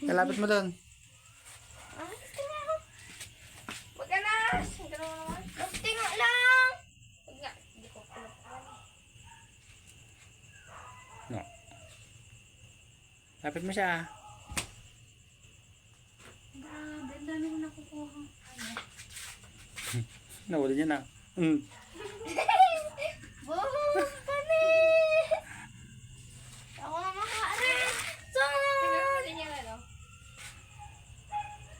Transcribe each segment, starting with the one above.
Kalapit mo doon. Huwag ka na. Tinga lang. Huwag nga. Hindi ko kulap. No. Lapit mo siya. Grabe, ang dami ko nakukuha. Nahuli niya na. Buhok kami. Ako na makarin. Tingnan niya na, no?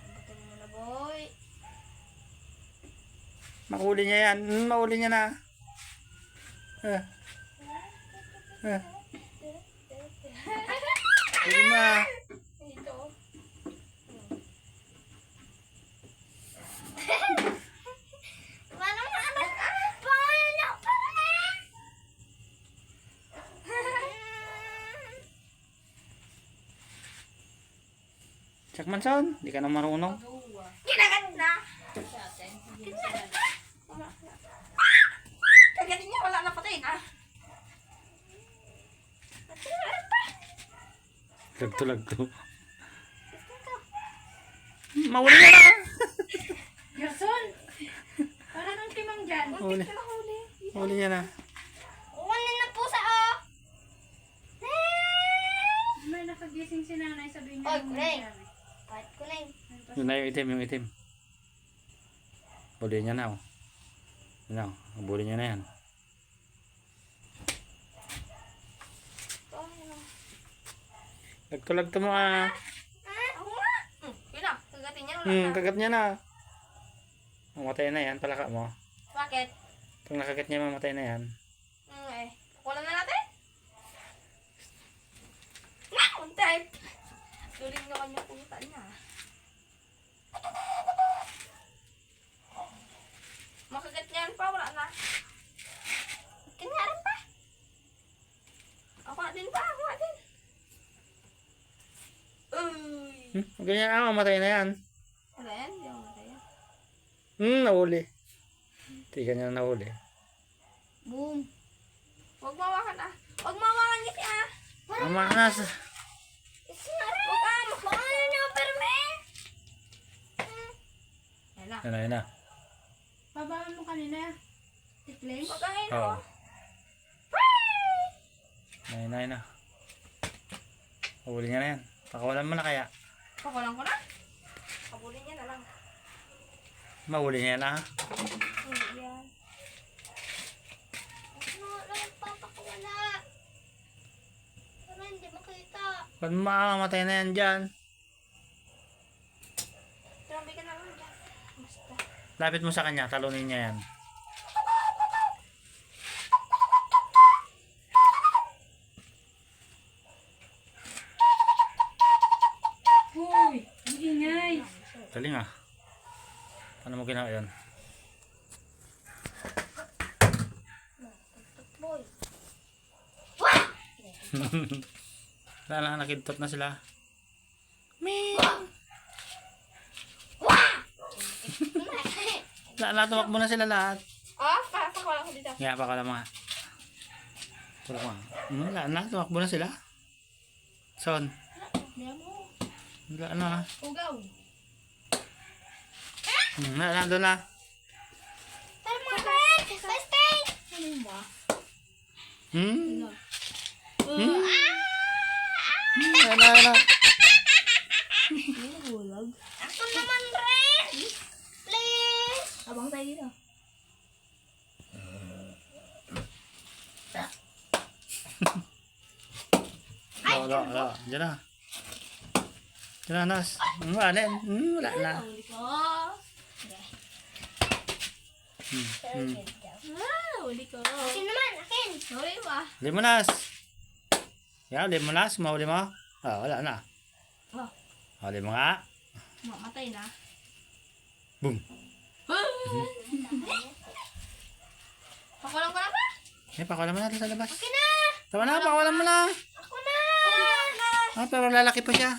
Buto mo na, boy. Mahuli niya yan. Mahuli niya na. Huli na. Dito. Manong anak apa? Nak pernah. Jack Manson, di ka na marunong. Kinagat na. Kagatin niya, wala na patay na. Lagto. Mahuli niya na. Gerson! Para kang timang dyan. Huli. Huli niya na. Wala na po sa oh. May nakagising si nanay, sabihin niya. Oy, yung kulay. nangyari. Kahit ko na yun. Yun na yung itim. Huli niya na. Oh. Yun na. Huli niya na yan. Lagto mo ah. Ako nga. Yun na, kagatin niya. Kagat niya na. Mamatay na yan. Palaka mo. Bakit? Pag nakagat niya, mamatay na yan. Kukulan na natin. Nga, on time. Tuling na kanya puta niya. Makagat niya rin pa, wala na. Kanya rin pa. Ako din pa, ako din. Uy. Ganyan mamatay na yan. Wala yan, hindi ako mataya. Nahuli. Tika niya na nahuli. Boom. Huwag mawakan ah. Huwag mawakan ngiti ah. Manas. Huwag ah, mawakan niyo, permen. Yan na. Babaan mo kanina. Tikling? Huwag ang ino. Oo. Na. Huli niya na yan. Pakawalan mo na kaya. Pakulang ko na. Kabulin niya na lang. Mahuli niya na. Hindi yan. Ano lang papakawala. Para hindi makita. Pag mamamatay na yan dyan. Grabe ka na lang dyan. Basta. Lapit mo sa kanya. Talunin niya yan. Hoy! Ang ingay! Galing ah. Paano mo ginawa yan? Boy. Wala na, nakintot na sila. Tumakbo na sila lahat. Pakulang ko dito. Nga, pakawalan mo nga. Tulak mo. Wala na, tumakbo na sila. Son. Wala na. Ugaw. Nandun na. Pero mga friend, stay. Ano ba? Ano. Ako naman rin. Please. Abang tayo dito. Wala. Diyan na. Diyan na, Nas. Wala na. Wala na. Huli ko. Huli ko. Akin naman, akin. Huli ba? Huli mo, Nas. Yan, huli mo, Nas. Mahuli mo. Wala na. Oh. Huli mo nga. Mamatay na. Boom. Pakulang ko na ba? Pakawalan mo natin sa labas. Akin na. Tama na, pakawalan mo na. Ako na. Pero lalaki pa siya.